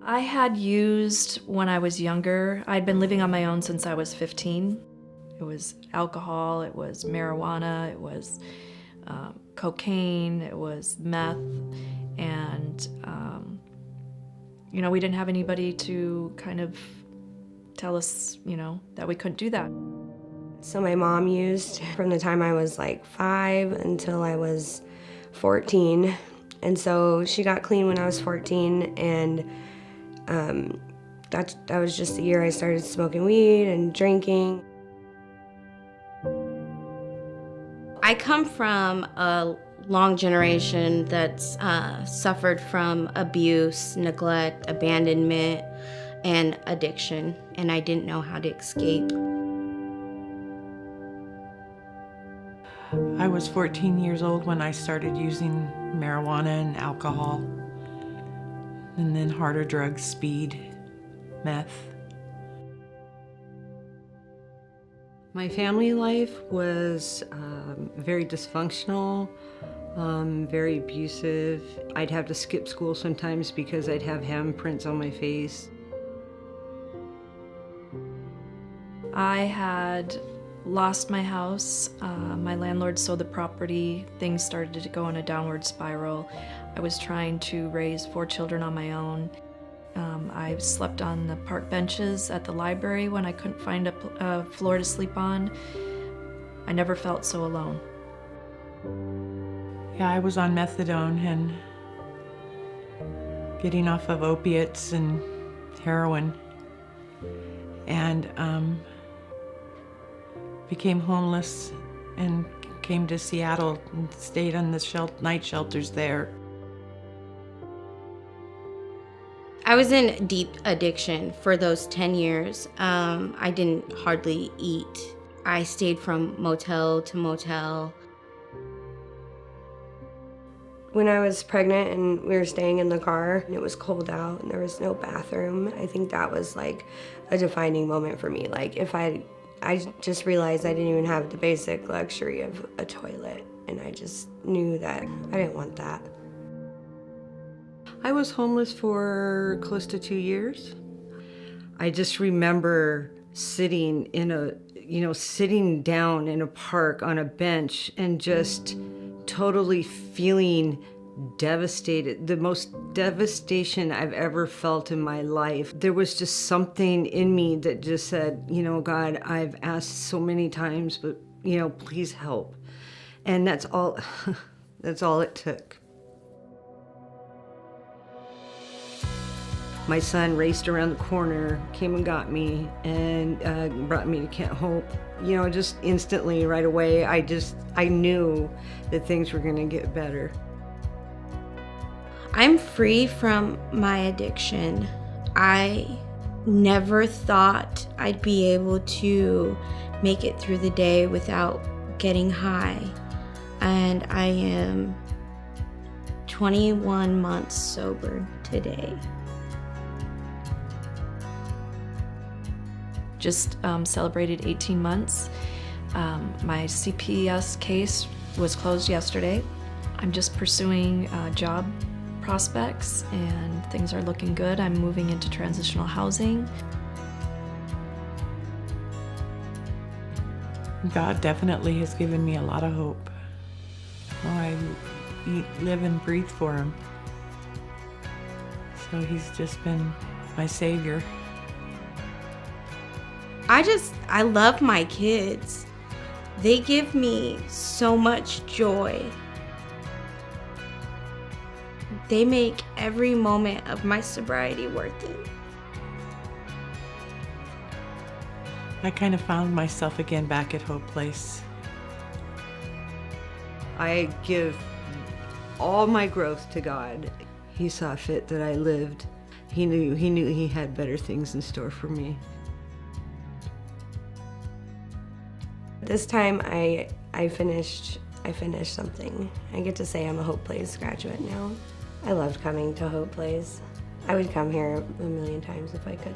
I had used when I was younger. I'd been living on my own since I was 15. It was alcohol, it was marijuana, it was cocaine, it was meth, and we didn't have anybody to kind of tell us, that we couldn't do that. So my mom used from the time I was like 5 until I was 14. And so she got clean when I was 14, and that was just the year I started smoking weed and drinking. I come from a long generation that's suffered from abuse, neglect, abandonment, and addiction, and I didn't know how to escape. I was 14 years old when I started using marijuana and alcohol, and then harder drugs, speed, meth. My family life was very dysfunctional, very abusive. I'd have to skip school sometimes because I'd have handprints on my face. I had lost my house. My landlord sold the property. Things started to go in a downward spiral. I was trying to raise 4 children on my own. I slept on the park benches at the library when I couldn't find a floor to sleep on. I never felt so alone. Yeah, I was on methadone and getting off of opiates and heroin, and became homeless and came to Seattle and stayed on the night shelters there. I was in deep addiction for those 10 years. I didn't hardly eat. I stayed from motel to motel. When I was pregnant and we were staying in the car and it was cold out and there was no bathroom, I think that was like a defining moment for me. Like I just realized I didn't even have the basic luxury of a toilet, and I just knew that I didn't want that. I was homeless for close to 2 years. I just remember sitting down in a park on a bench and just totally feeling devastated, the most devastation I've ever felt in my life. There was just something in me that just said, God, I've asked so many times, but, please help. And that's all, that's all it took. My son raced around the corner, came and got me, and brought me to Kent Hope. Just instantly, right away, I knew that things were gonna get better. I'm free from my addiction. I never thought I'd be able to make it through the day without getting high. And I am 21 months sober today. Just celebrated 18 months. My CPS case was closed yesterday. I'm just pursuing job prospects, and things are looking good. I'm moving into transitional housing. God definitely has given me a lot of hope. I eat, live, and breathe for Him. So He's just been my savior. I love my kids. They give me so much joy. They make every moment of my sobriety worth it. I kind of found myself again back at Hope Place. I give all my growth to God. He saw fit that I lived. He knew He had better things in store for me. This time I finished something. I get to say I'm a Hope Place graduate now. I loved coming to Hope Place. I would come here a million times if I could.